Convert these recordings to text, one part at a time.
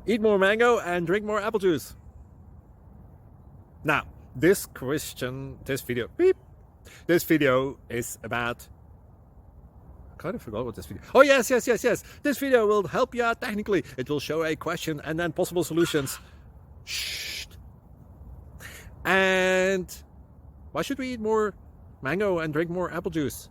Eat more mango and drink more apple juice. Now, this video is about, I kind of forgot what this video. Oh, yes. This video will help you out technically. It will show a question and then possible solutions. Shh. And why should we eat more mango and drink more apple juice?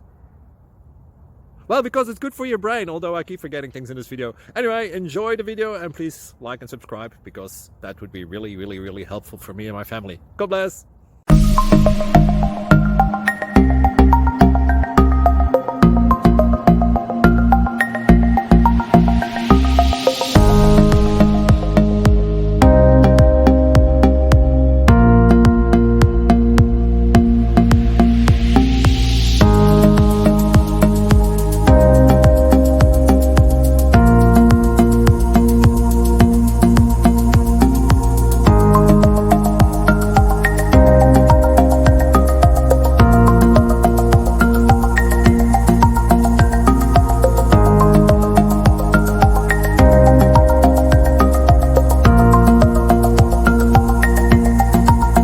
Well, because it's good for your brain, although I keep forgetting things in this video. Anyway, enjoy the video and please like and subscribe, because that would be really helpful for me and my family. God bless.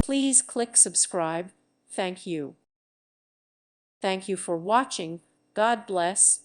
Please click subscribe. Thank you. Thank you for watching. God bless.